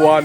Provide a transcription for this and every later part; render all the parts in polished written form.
1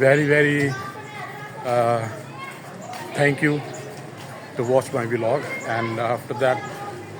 very thank you to watch my vlog, and after that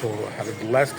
so have a blessed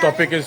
topic is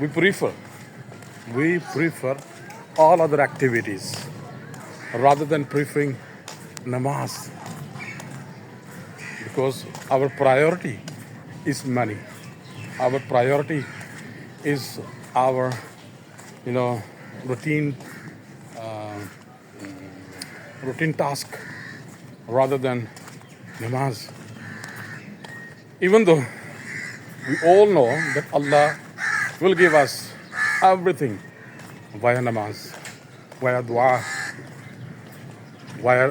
We prefer all other activities rather than preferring namaz, because our priority is money. Our priority is our, routine task rather than namaz. Even though we all know that Allah will give us everything via namaz, via dua, via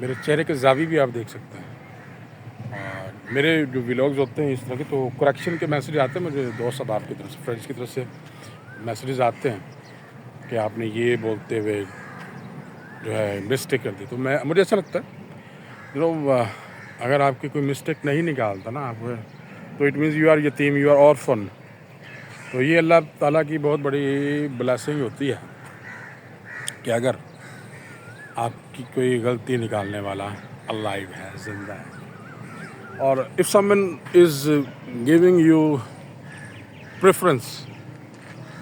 میرے چہرے کے زاویے بھی آپ دیکھ سکتے ہیں. اور میرے جو ولاگز ہوتے ہیں اس طرح کے تو کریکشن کے میسیج آتے ہیں مجھے دوست احباب کی طرف سے, فرینڈس کی طرف سے میسیجز آتے ہیں کہ آپ نے یہ بولتے ہوئے جو ہے مسٹیک کر دی. تو مجھے ایسا لگتا ہے اگر آپ کی کوئی مسٹیک نہیں نکالتا نا آپ تو اٹ مینس یو آر یتیم, یو آر اورفن. تو یہ اللہ تعالیٰ کی بہت بڑی بلیسنگ ہوتی ہے کہ اگر آپ کی کوئی غلطی نکالنے والا الائیو ہے, زندہ ہے, اور if some one is giving you preference,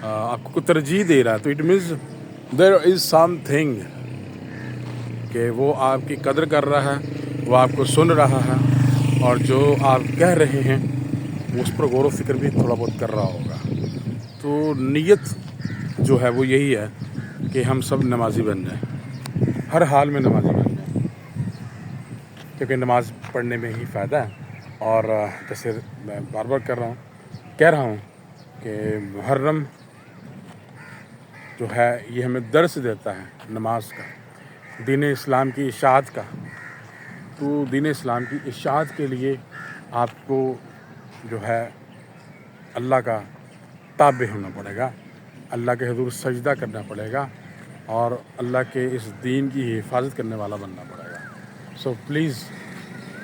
آپ کو ترجیح دے رہا ہے تو it means there is some thing کہ وہ آپ کی قدر کر رہا ہے, وہ آپ کو سن رہا ہے, اور جو آپ کہہ رہے ہیں اس پر غور و فکر بھی تھوڑا بہت کر رہا ہوگا. تو نیت جو ہے وہ یہی ہے کہ ہم سب نمازی بن جائیں, ہر حال میں نمازی بن جائیں, کیونکہ نماز پڑھنے میں ہی فائدہ ہے. اور جیسے میں بار بار کہہ رہا ہوں کہ محرم جو ہے یہ ہمیں درس دیتا ہے نماز کا, دین اسلام کی اشاعت کا. تو دین اسلام کی اشاعت کے لیے آپ کو جو ہے اللہ کا تابع ہونا پڑے گا, اللہ کے حضور سجدہ کرنا پڑے گا, اور اللہ کے اس دین کی حفاظت کرنے والا بننا پڑے گا. سو پلیز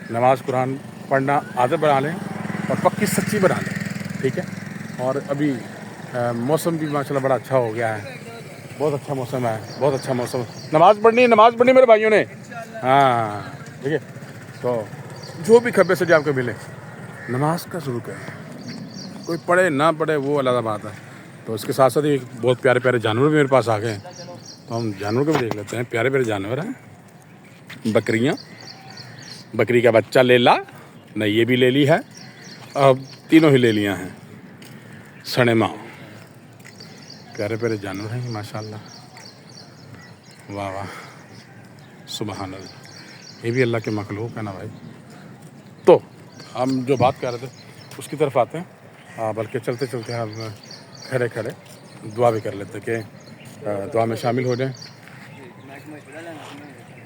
نماز قرآن پڑھنا عادت بنا لیں اور پکی سچی بنا لیں, ٹھیک ہے. اور ابھی موسم بھی ماشاءاللہ بڑا اچھا ہو گیا ہے, بہت اچھا موسم ہے, بہت اچھا موسم. نماز پڑھنی میرے بھائیوں نے, ہاں ٹھیک ہے. تو جو بھی کھبے سے آپ کو ملے نماز کا ضرور کریں, کوئی پڑھے نہ پڑھے وہ علیحدہ بات ہے. تو اس کے ساتھ ساتھ ایک بہت پیارے پیارے جانور بھی میرے پاس آ گئے ہیں, تو ہم جانور کو بھی دیکھ لیتے ہیں. پیارے پیارے جانور ہیں, بکریاں, بکری کا بچہ لیلا, نہ یہ بھی لے لی ہے, اب تینوں ہی لے لیاں ہیں, سڑے ماں. پیارے پیارے جانور ہیں ماشاء اللہ, واہ واہ, سبحان اللہ. یہ بھی اللہ کے مخلوق ہے نا بھائی. تو ہم جو بات کر رہے تھے اس کی طرف آتے ہیں, بلکہ چلتے چلتے ہم کھڑے کھڑے دعا بھی کر لیتے کہ دعا میں شامل ہو جائیں,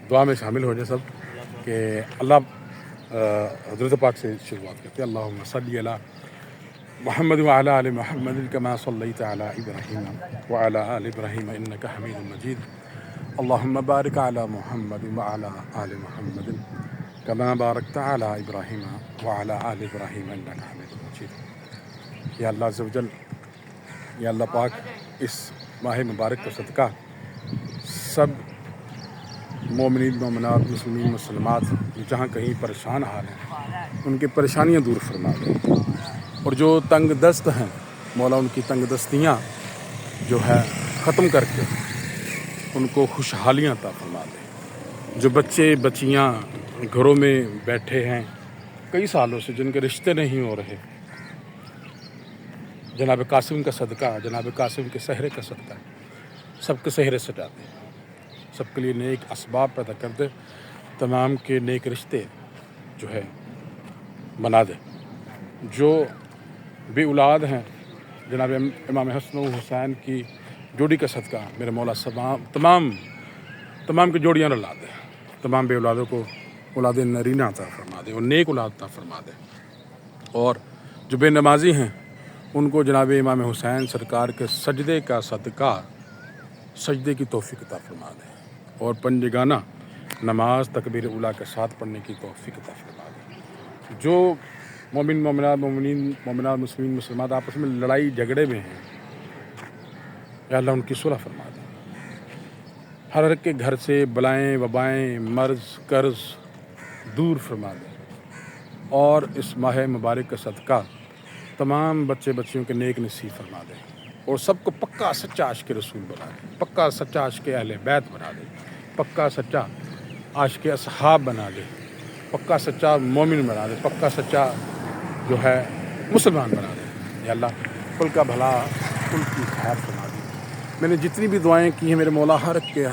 دعا میں شامل ہو جائیں سب. کہ اللہ حضرت پاک سے شروعات کرتے ہیں. اللہم صلی علی محمد وعلی آل محمد کما صلیت علی ابراہیم وعلی آل ابراہیم انک حمید مجید. اللہم بارک علی محمد وعلی آل محمد کما بارکت علی ابراہیم وعلی آل ابراہیم انک حمید مجید. یا اللہ عز و جل, یا اللہ پاک, اس ماہ مبارک کا صدقہ سب مومنین مومنات مسلمین مسلمات جہاں کہیں پریشان حال ہیں ان کی پریشانیاں دور فرما دے, اور جو تنگ دست ہیں مولا ان کی تنگ دستیاں جو ہے ختم کر کے ان کو خوشحالیاں عطا فرما دے. جو بچے بچیاں گھروں میں بیٹھے ہیں کئی سالوں سے, جن کے رشتے نہیں ہو رہے, جناب قاسم کا صدقہ, جناب قاسم کے سحرے کا صدقہ سب کے سحرے سجاتے ہیں, سب کے لیے نیک اسباب پیدا کر دے, تمام کے نیک رشتے جو ہے بنا دے. جو بے اولاد ہیں جناب امام حسن و حسین کی جوڑی کا صدقہ میرے مولا تمام کی جوڑیاں رلا دے, تمام بے اولادوں کو اولاد نرینہ عطا فرما دے اور نیک اولاد عطا فرما دے. اور جو بے نمازی ہیں ان کو جناب امام حسین سرکار کے سجدے کا صدقہ, سجدے کی توفیق عطا فرما دے, اور پنجگانہ نماز تکبیر اولیٰ کے ساتھ پڑھنے کی توفیق عطا فرما دے. جو مومن مومنات مسلمین مسلمات آپس میں لڑائی جھگڑے میں ہیں, یا اللہ ان کی صلح فرما دے. ہر ایک کے گھر سے بلائیں وبائیں مرض قرض دور فرما دے, اور اس ماہ مبارک کا صدقہ تمام بچے بچیوں کے نیک نصیب فرما دے, اور سب کو پکا سچا عاشق رسول بنا دے, پکا سچا عاشق اہل بیت بنا دے, پکا سچا عاشق اصحاب بنا دے, پکا سچا مومن بنا دے, پکا سچا جو ہے مسلمان بنا دے. یا اللہ کل کا بھلا کل کی خیر فرما دے. میں نے جتنی بھی دعائیں کی ہیں میرے مولا ہر ایک کے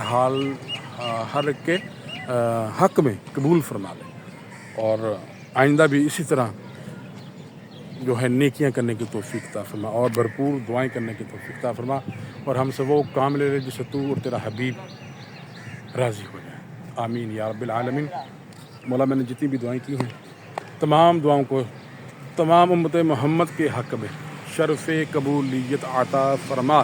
ہر ایک کے حق میں قبول فرما دے, اور آئندہ بھی اسی طرح جو ہے نیکیاں کرنے کی توفیق عطا فرما, اور بھرپور دعائیں کرنے کی توفیق عطا فرما, اور ہم سے وہ کام لے لے جسے تو اور تیرا حبیب راضی ہو جائے. آمین یا رب العالمین. مولا میں نے جتنی بھی دعائیں کی ہیں تمام دعاؤں کو تمام امت محمد کے حق میں شرف قبولیت عطا فرما.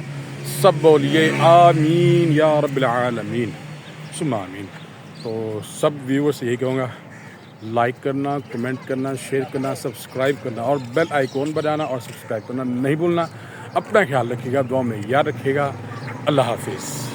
سب بولیے آمین یا رب العالمین ثم آمین. تو سب ویورز سے یہی کہوں گا لائک کرنا, کمنٹ کرنا, شیئر کرنا, سبسکرائب کرنا اور بیل آئیکن بجانا اور سبسکرائب کرنا نہیں بھولنا. اپنا خیال رکھیے گا, دعاؤں میں یاد رکھیے گا. اللہ حافظ.